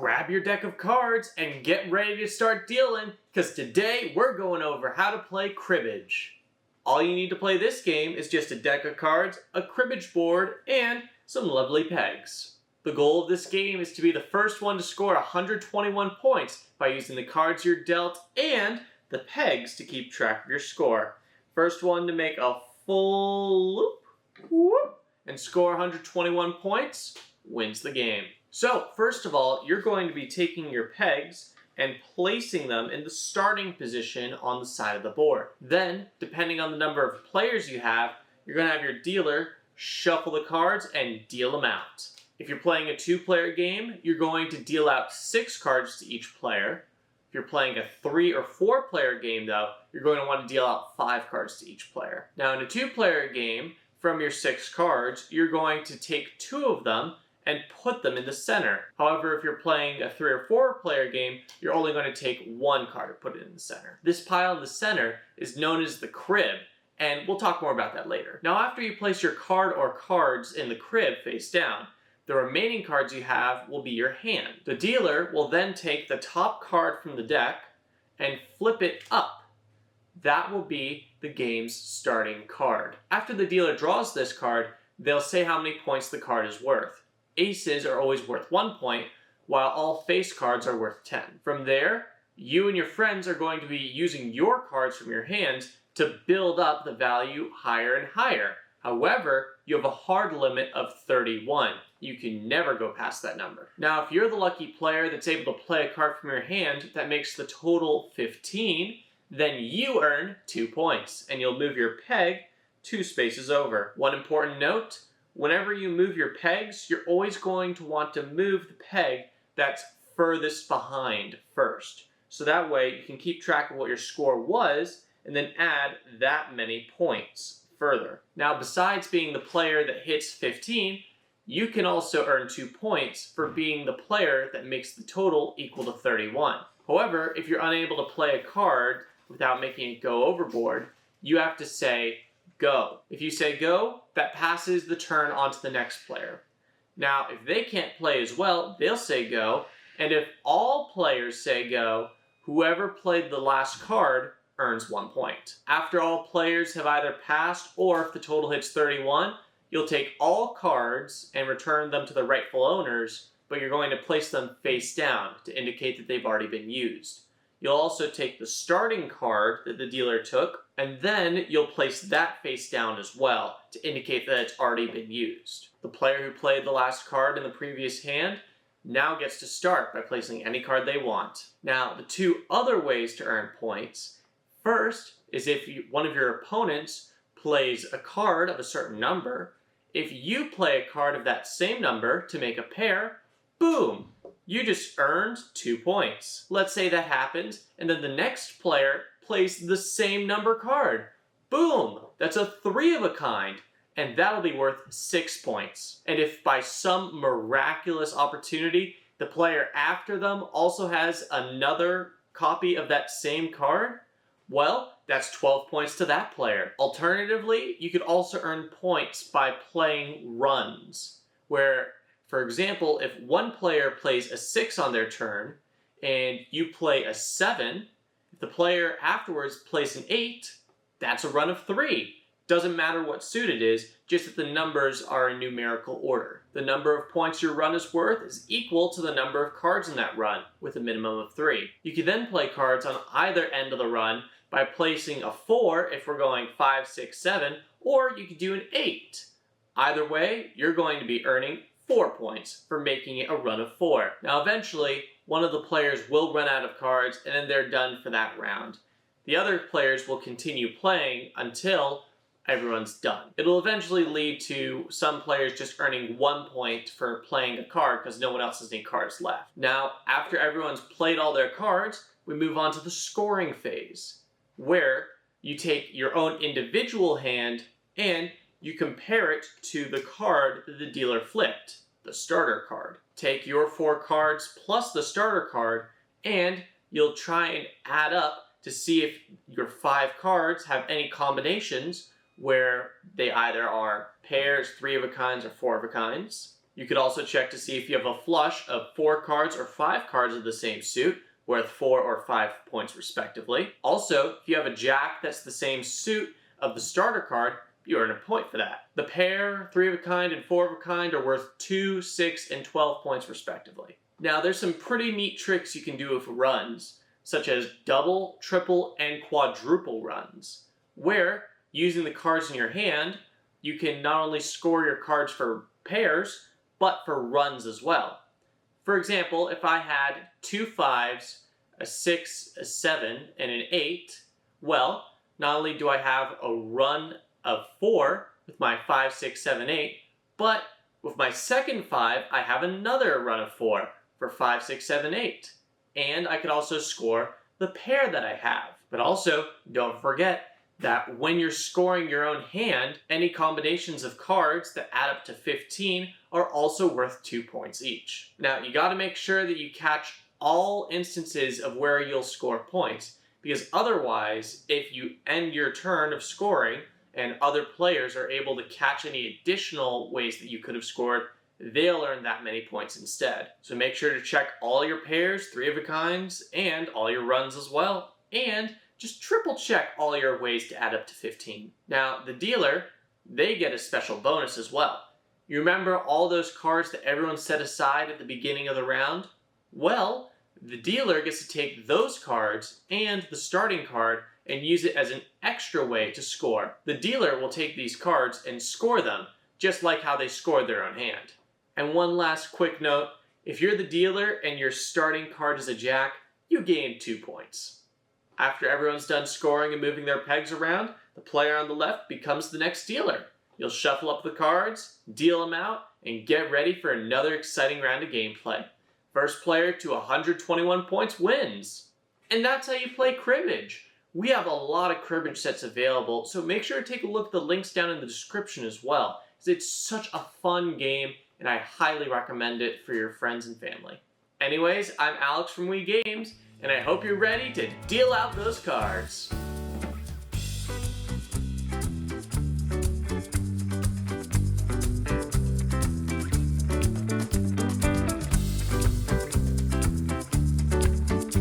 grab your deck of cards and get ready to start dealing, because today we're going over how to play cribbage. All you need to play this game is just a deck of cards, a cribbage board, and some lovely pegs. The goal of this game is to be the first one to score 121 points by using the cards you're dealt and the pegs to keep track of your score. First one to make a full loop, whoop, and score 121 points wins the game. So, first of all, you're going to be taking your pegs and placing them in the starting position on the side of the board. Then, depending on the number of players you have, you're going to have your dealer shuffle the cards and deal them out. If you're playing a 2-player game, you're going to deal out 6 cards to each player. If you're playing a 3 or 4-player game, though, you're going to want to deal out 5 cards to each player. Now, in a 2-player game, from your 6 cards, you're going to take 2 of them and put them in the center. However, if you're playing a 3 or 4-player game, you're only going to take 1 card and put it in the center. This pile in the center is known as the crib, and we'll talk more about that later. Now, after you place your card or cards in the crib face down, the remaining cards you have will be your hand. The dealer will then take the top card from the deck and flip it up. That will be the game's starting card. After the dealer draws this card, they'll say how many points the card is worth. Aces are always worth 1 point, while all face cards are worth 10. From there, you and your friends are going to be using your cards from your hands to build up the value higher and higher. However, you have a hard limit of 31. You can never go past that number. Now, if you're the lucky player that's able to play a card from your hand that makes the total 15, then you earn 2 points, and you'll move your peg 2 spaces over. One important note, whenever you move your pegs, you're always going to want to move the peg that's furthest behind first. So that way you can keep track of what your score was and then add that many points further. Now, besides being the player that hits 15, you can also earn 2 points for being the player that makes the total equal to 31. However, if you're unable to play a card without making it go overboard, you have to say go. If you say go, that passes the turn on to the next player. Now, if they can't play as well, they'll say go, and if all players say go, whoever played the last card earns 1 point. After all players have either passed or if the total hits 31, you'll take all cards and return them to the rightful owners, but you're going to place them face down to indicate that they've already been used. You'll also take the starting card that the dealer took, and then you'll place that face down as well to indicate that it's already been used. The player who played the last card in the previous hand now gets to start by placing any card they want. Now, the 2 other ways to earn points. First is if one of your opponents plays a card of a certain number. If you play a card of that same number to make a pair, boom! You just earned 2 points. Let's say that happens, and then the next player plays the same number card. Boom! That's a 3 of a kind, and that'll be worth 6 points. And if by some miraculous opportunity, the player after them also has another copy of that same card, well, that's 12 points to that player. Alternatively, you could also earn points by playing runs, where, for example, if one player plays a 6 on their turn, and you play a 7, if the player afterwards plays an 8, that's a run of 3. Doesn't matter what suit it is, just that the numbers are in numerical order. The number of points your run is worth is equal to the number of cards in that run, with a minimum of 3. You can then play cards on either end of the run by placing a 4 if we're going 5, 6, 7, or you could do an 8. Either way, you're going to be earning 4 points for making it a run of 4. Now eventually, one of the players will run out of cards and then they're done for that round. The other players will continue playing until everyone's done. It'll eventually lead to some players just earning 1 point for playing a card because no one else has any cards left. Now, after everyone's played all their cards, we move on to the scoring phase, where you take your own individual hand and you compare it to the card that the dealer flipped, the starter card. Take your 4 cards plus the starter card, and you'll try and add up to see if your 5 cards have any combinations where they either are pairs, 3 of a kinds, or 4 of a kinds. You could also check to see if you have a flush of 4 cards or 5 cards of the same suit, worth 4 or 5 points respectively. Also, if you have a jack that's the same suit of the starter card, you earn a point for that. The pair, 3 of a kind, and 4 of a kind are worth 2, 6, and 12 points respectively. Now, there's some pretty neat tricks you can do with runs, such as double, triple, and quadruple runs, where, using the cards in your hand, you can not only score your cards for pairs, but for runs as well. For example, if I had 2 5s, a 6, a 7, and an 8, well, not only do I have a run of 4 with my 5, 6, 7, 8, but with my second 5, I have another run of 4 for 5, 6, 7, 8. And I could also score the pair that I have. But also, don't forget that when you're scoring your own hand, any combinations of cards that add up to 15 are also worth 2 points each. Now, you gotta make sure that you catch all instances of where you'll score points, because otherwise, if you end your turn of scoring and other players are able to catch any additional ways that you could have scored, they'll earn that many points instead. So make sure to check all your pairs, 3 of a kinds, and all your runs as well. And just triple check all your ways to add up to 15. Now, the dealer, they get a special bonus as well. You remember all those cards that everyone set aside at the beginning of the round? Well, the dealer gets to take those cards and the starting card and use it as an extra way to score. The dealer will take these cards and score them, just like how they scored their own hand. And one last quick note, if you're the dealer and your starting card is a jack, you gain 2 points. After everyone's done scoring and moving their pegs around, the player on the left becomes the next dealer. You'll shuffle up the cards, deal them out, and get ready for another exciting round of gameplay. First player to 121 points wins. And that's how you play cribbage. We have a lot of cribbage sets available, so make sure to take a look at the links down in the description as well, because it's such a fun game, and I highly recommend it for your friends and family. Anyways, I'm Alex from We Games, and I hope you're ready to deal out those cards.